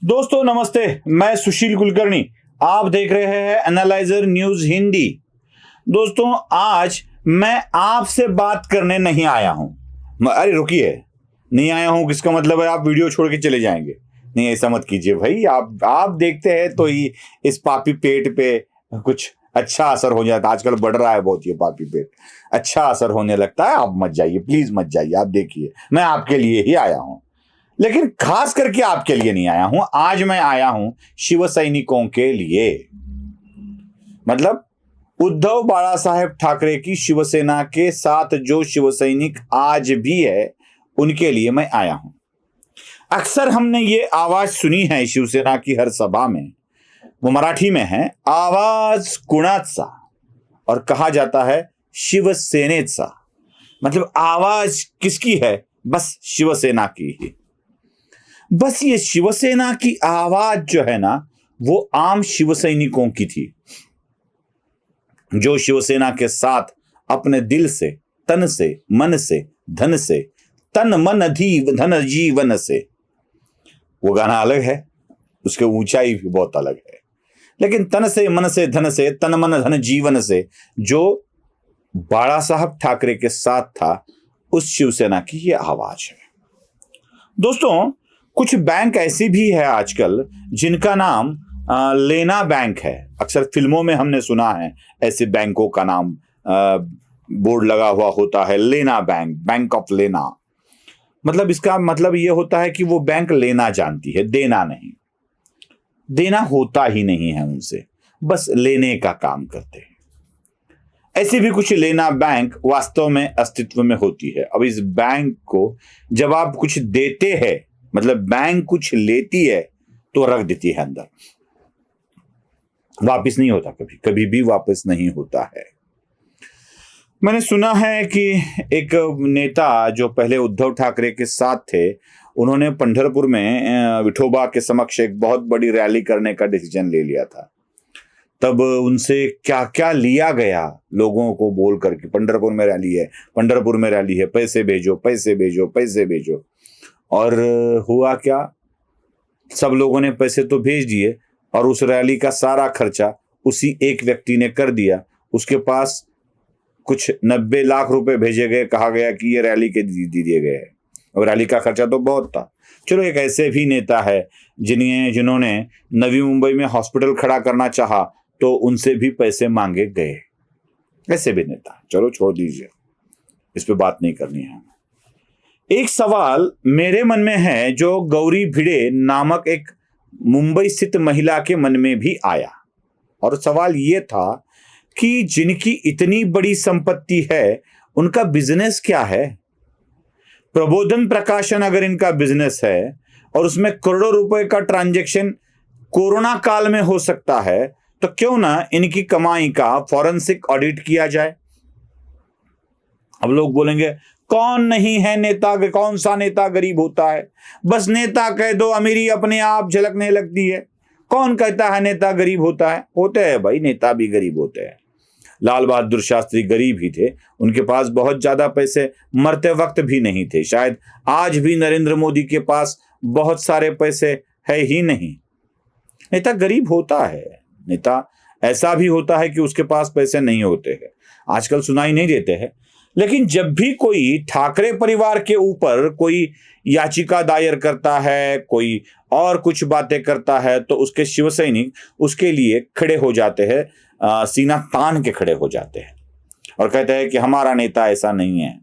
दोस्तों नमस्ते, मैं सुशील कुलकर्णी। आप देख रहे हैं एनालाइजर न्यूज हिंदी। दोस्तों आज मैं आपसे बात करने नहीं आया हूं। अरे रुकिए, नहीं आया हूं किसका मतलब है आप वीडियो छोड़ के चले जाएंगे? नहीं, ऐसा मत कीजिए भाई। आप देखते हैं तो ही इस पापी पेट पे कुछ अच्छा असर हो जाता है। आजकल बढ़ रहा है बहुत ये पापी पेट, अच्छा असर होने लगता है। आप मत जाइए, प्लीज मत जाइए। आप देखिए, मैं आपके लिए ही आया हूं, लेकिन खास करके आपके लिए नहीं आया हूं। आज मैं आया हूं शिव सैनिकों के लिए, मतलब उद्धव बाला साहेब ठाकरे की शिवसेना के साथ जो शिव सैनिक आज भी है, उनके लिए मैं आया हूं। अक्सर हमने ये आवाज सुनी है शिवसेना की हर सभा में, वो मराठी में है, आवाज कुणाचा, और कहा जाता है शिवसेनेचा। मतलब आवाज किसकी है? बस शिवसेना की ही। बस ये शिवसेना की आवाज जो है ना, वो आम शिव सैनिकों की थी, जो शिवसेना के साथ अपने दिल से, तन से, मन से, धन से, तन मन धन जीवन से। वो गाना अलग है, उसके ऊंचाई भी बहुत अलग है, लेकिन तन से, मन से, धन से, तन मन धन जीवन से जो बाला साहब ठाकरे के साथ था, उस शिवसेना की ये आवाज है। दोस्तों कुछ बैंक ऐसी भी है आजकल जिनका नाम लेना बैंक है। अक्सर फिल्मों में हमने सुना है ऐसे बैंकों का नाम, बोर्ड लगा हुआ होता है, लेना बैंक, बैंक ऑफ लेना। मतलब इसका मतलब ये होता है कि वो बैंक लेना जानती है, देना नहीं। देना होता ही नहीं है उनसे, बस लेने का काम करते हैं। ऐसी भी कुछ लेना बैंक वास्तव में अस्तित्व में होती है। अब इस बैंक को जब आप कुछ देते हैं, मतलब बैंक कुछ लेती है तो रख देती है अंदर, वापस नहीं होता, कभी भी वापस नहीं होता है। मैंने सुना है कि एक नेता जो पहले उद्धव ठाकरे के साथ थे, उन्होंने पंढरपुर में विठोबा के समक्ष एक बहुत बड़ी रैली करने का डिसीजन ले लिया था। तब उनसे क्या क्या लिया गया लोगों को बोल करके, पंढरपुर में रैली है, पंढरपुर में रैली है, पैसे भेजो, पैसे भेजो, पैसे भेजो। और हुआ क्या, सब लोगों ने पैसे तो भेज दिए और उस रैली का सारा खर्चा उसी एक व्यक्ति ने कर दिया। उसके पास कुछ 90 लाख रुपए भेजे गए, कहा गया कि ये रैली के दिए गए हैं, और रैली का खर्चा तो बहुत था। चलो, एक ऐसे भी नेता है जिन्होंने नवी मुंबई में हॉस्पिटल खड़ा करना चाहा तो उनसे भी पैसे मांगे गए। ऐसे भी नेता, चलो छोड़ दीजिए, इस पे बात नहीं करनी है। एक सवाल मेरे मन में है जो गौरी भिड़े नामक एक मुंबई स्थित महिला के मन में भी आया, और सवाल ये था कि जिनकी इतनी बड़ी संपत्ति है, उनका बिजनेस क्या है? प्रबोधन प्रकाशन अगर इनका बिजनेस है और उसमें करोड़ों रुपए का ट्रांजैक्शन कोरोना काल में हो सकता है, तो क्यों ना इनकी कमाई का फॉरेंसिक ऑडिट किया जाए। अब लोग बोलेंगे कौन नहीं है नेता, कौन सा नेता गरीब होता है? बस नेता कह दो, अमीरी अपने आप झलकने लगती है। कौन कहता है नेता गरीब होता है? होते हैं भाई, नेता भी गरीब होते हैं। लाल बहादुर शास्त्री गरीब ही थे, उनके पास बहुत ज्यादा पैसे मरते वक्त भी नहीं थे। शायद आज भी नरेंद्र मोदी के पास बहुत सारे पैसे है ही नहीं। नेता गरीब होता है, नेता ऐसा भी होता है कि उसके पास पैसे नहीं होते हैं, आजकल सुनाई नहीं देते हैं। लेकिन जब भी कोई ठाकरे परिवार के ऊपर कोई याचिका दायर करता है, कोई और कुछ बातें करता है, तो उसके शिव सैनिक उसके लिए खड़े हो जाते हैं, सीना तान के खड़े हो जाते हैं और कहते हैं कि हमारा नेता ऐसा नहीं है।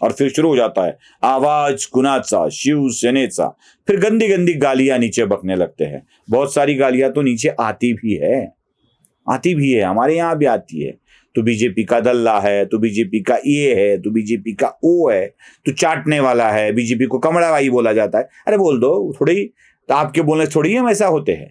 और फिर शुरू हो जाता है आवाज कुणाचा, शिवसेनेचा। फिर गंदी गंदी गालियां नीचे बकने लगते हैं। बहुत सारी गालियां तो नीचे आती भी है, हमारे यहाँ भी आती है। तू बीजेपी का दल्ला है, तू बीजेपी का ये है, तू बीजेपी का वो है, तू चाटने वाला है, बीजेपी को कमड़ावाई बोला जाता है। अरे बोल दो, थोड़ी तो आपके बोलने थोड़ी हम ऐसा होते हैं।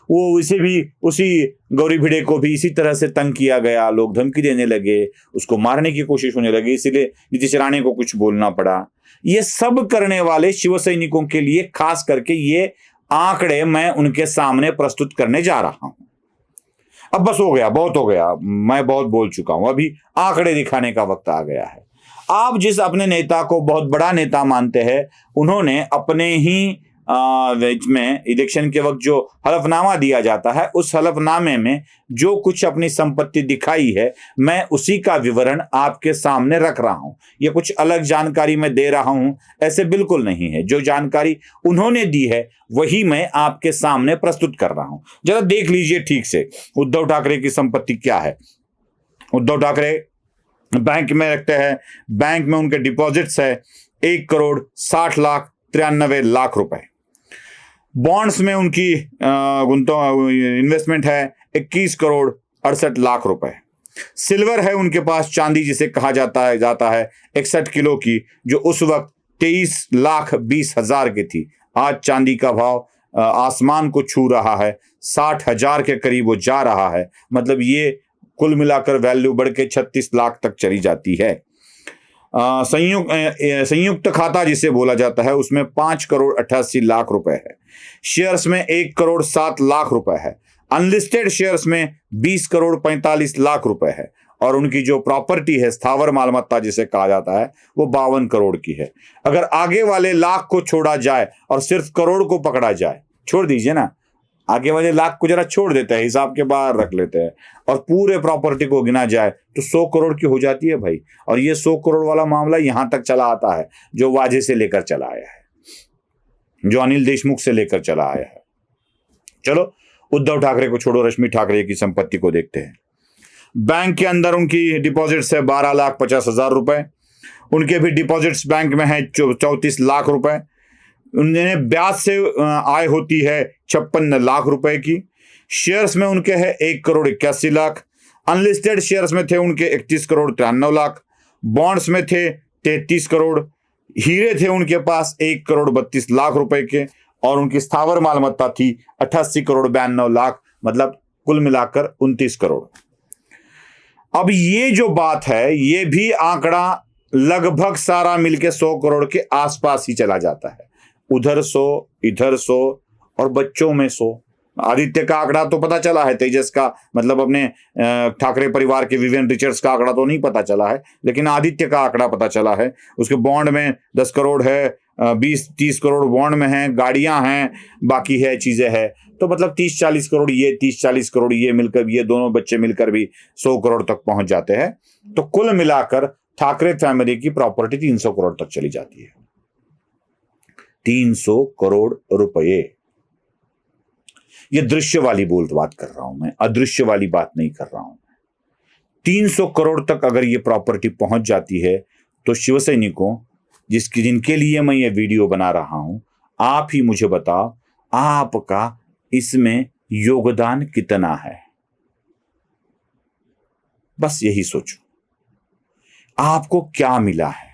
वो इसे भी, उसी गौरी भिड़े को भी इसी तरह से तंग किया गया, लोग धमकी देने लगे, उसको मारने की कोशिश होने लगी, इसीलिए नीतीश राणे को कुछ बोलना पड़ा। ये सब करने वाले शिव सैनिकों के लिए खास करके ये आंकड़े मैं उनके सामने प्रस्तुत करने जा रहा हूं। अब बस हो गया, बहुत हो गया, मैं बहुत बोल चुका हूं, अभी आंकड़े दिखाने का वक्त आ गया है। आप जिस अपने नेता को बहुत बड़ा नेता मानते हैं, उन्होंने अपने ही में इलेक्शन के वक्त जो हलफनामा दिया जाता है, उस हलफनामे में जो कुछ अपनी संपत्ति दिखाई है, मैं उसी का विवरण आपके सामने रख रहा हूं। ये कुछ अलग जानकारी मैं दे रहा हूं, ऐसे बिल्कुल नहीं है। जो जानकारी उन्होंने दी है वही मैं आपके सामने प्रस्तुत कर रहा हूं। जरा देख लीजिए ठीक से उद्धव ठाकरे की संपत्ति क्या है। उद्धव ठाकरे बैंक में रखते हैं। बैंक में उनके डिपॉजिट्स है 1,60,93,00,000 रुपए। बॉन्ड्स में उनकी इन्वेस्टमेंट है 21,68,00,000 रुपए। सिल्वर है उनके पास, चांदी जिसे कहा जाता है 61 किलो की, जो उस वक्त 23,20,000 की थी। आज चांदी का भाव आसमान को छू रहा है, 60,000 के करीब वो जा रहा है। मतलब ये कुल मिलाकर वैल्यू बढ़ के 36 लाख तक चली जाती है। संयुक्त खाता जिसे बोला जाता है, उसमें 5,88,00,000 रुपए है। शेयर्स में 1,07,00,000 रुपए है। अनलिस्टेड शेयर्स में 20,45,00,000 रुपए है। और उनकी जो प्रॉपर्टी है, स्थावर मालमत्ता जिसे कहा जाता है, वो 52 करोड़ की है। अगर आगे वाले लाख को छोड़ा जाए और सिर्फ करोड़ को पकड़ा जाए, छोड़ दीजिए ना, आगे वाले लाख को जरा छोड़ देते हैं, हिसाब के बाहर रख लेते हैं, और पूरे प्रॉपर्टी को गिना जाए तो 100 करोड़ की हो जाती है भाई। और ये 100 करोड़ वाला मामला यहां तक चला आता है जो वाजे से लेकर चला आया है, जो अनिल देशमुख से लेकर चला आया है। चलो उद्धव ठाकरे को छोड़ो, रश्मि ठाकरे की संपत्ति को देखते हैं। बैंक के अंदर उनकी डिपॉजिट्स है 12,50,000 रुपए। उनके भी डिपॉजिट्स बैंक में है 34 लाख रुपए। उन्हें ब्याज से आय होती है 56 लाख रुपए की। शेयर्स में उनके है 1,81,00,000। अनलिस्टेड शेयर्स में थे उनके 31,93,00,000। बॉन्ड्स में थे 33 करोड़। हीरे थे उनके पास 1,32,00,000 रुपए के। और उनकी स्थावर मालमत्ता थी 88,92,00,000, मतलब कुल मिलाकर 29 करोड़। अब ये जो बात है, ये भी आंकड़ा लगभग सारा मिलके 100 करोड़ के आसपास ही चला जाता है। उधर 100, इधर 100 और बच्चों में 100। आदित्य का आंकड़ा तो पता चला है, तेजस का मतलब अपने ठाकरे परिवार के विवियन रिचर्ड्स का आंकड़ा तो नहीं पता चला है, लेकिन आदित्य का आंकड़ा पता चला है। उसके बॉन्ड में 10 करोड़ है, 20-30 करोड़ बॉन्ड में हैं, गाड़ियां हैं, बाकी है चीजें हैं। तो मतलब 30-40 करोड़ ये, 30-40 करोड़ ये मिलकर, ये दोनों बच्चे मिलकर भी 100 करोड़ तक पहुंच जाते हैं। तो कुल मिलाकर ठाकरे फैमिली की प्रॉपर्टी 300 करोड़ तक चली जाती है। 300 करोड़ रुपए। ये दृश्य वाली बात कर रहा हूं मैं, अदृश्य वाली बात नहीं कर रहा हूं। 300 करोड़ तक अगर ये प्रॉपर्टी पहुंच जाती है तो शिव सैनिकों, जिनके लिए मैं ये वीडियो बना रहा हूं, आप ही मुझे बताओ, आपका इसमें योगदान कितना है? बस यही सोचो, आपको क्या मिला है?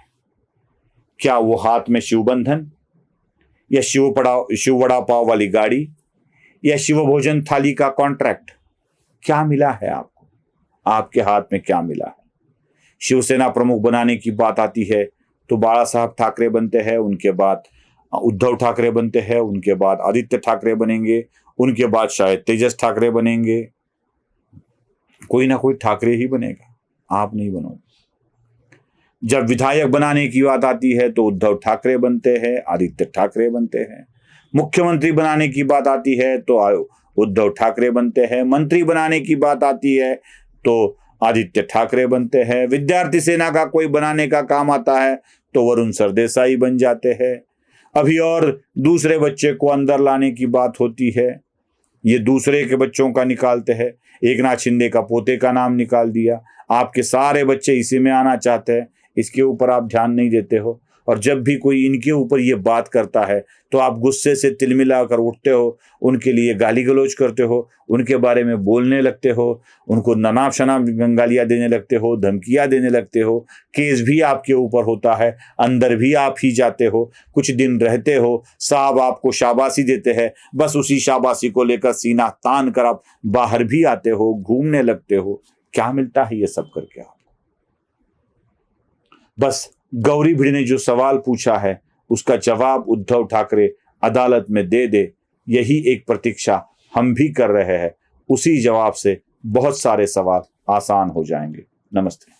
क्या वो हाथ में शिव बंधन, या शिव वड़ा पाव वाली गाड़ी, या शिव भोजन थाली का कॉन्ट्रैक्ट? क्या मिला है आपको? आपके हाथ में क्या मिला है? शिवसेना प्रमुख बनाने की बात आती है तो बाला साहब ठाकरे बनते हैं, उनके बाद उद्धव ठाकरे बनते हैं, उनके बाद आदित्य ठाकरे बनेंगे, उनके बाद शायद तेजस ठाकरे बनेंगे। कोई ना कोई ठाकरे ही बनेगा, आप नहीं बनोगे। जब विधायक बनाने की बात आती है तो उद्धव ठाकरे बनते हैं, आदित्य ठाकरे बनते हैं। मुख्यमंत्री बनाने की बात आती है तो उद्धव ठाकरे बनते हैं। मंत्री बनाने की बात आती है तो आदित्य ठाकरे बनते हैं। विद्यार्थी सेना का कोई बनाने का काम आता है तो वरुण सरदेसाई बन जाते हैं। अभी और दूसरे बच्चे को अंदर लाने की बात होती है, ये दूसरे के बच्चों का निकालते हैं। एकनाथ शिंदे का पोते का नाम निकाल दिया। आपके सारे बच्चे इसी में आना चाहते हैं, इसके ऊपर आप ध्यान नहीं देते हो। और जब भी कोई इनके ऊपर ये बात करता है तो आप गुस्से से तिलमिला कर उठते हो, उनके लिए गाली गलौज करते हो, उनके बारे में बोलने लगते हो, उनको ननाब शनाब गंगालियाँ देने लगते हो, धमकियाँ देने लगते हो। केस भी आपके ऊपर होता है, अंदर भी आप ही जाते हो, कुछ दिन रहते हो, साहब आपको शाबाशी देते हैं, बस उसी शाबाशी को लेकर सीना तान कर आप बाहर भी आते हो, घूमने लगते हो। क्या मिलता है ये सब करके आपको? बस गौरी भिड़ ने जो सवाल पूछा है उसका जवाब उद्धव ठाकरे अदालत में दे दे, यही एक प्रतीक्षा हम भी कर रहे हैं। उसी जवाब से बहुत सारे सवाल आसान हो जाएंगे। नमस्ते।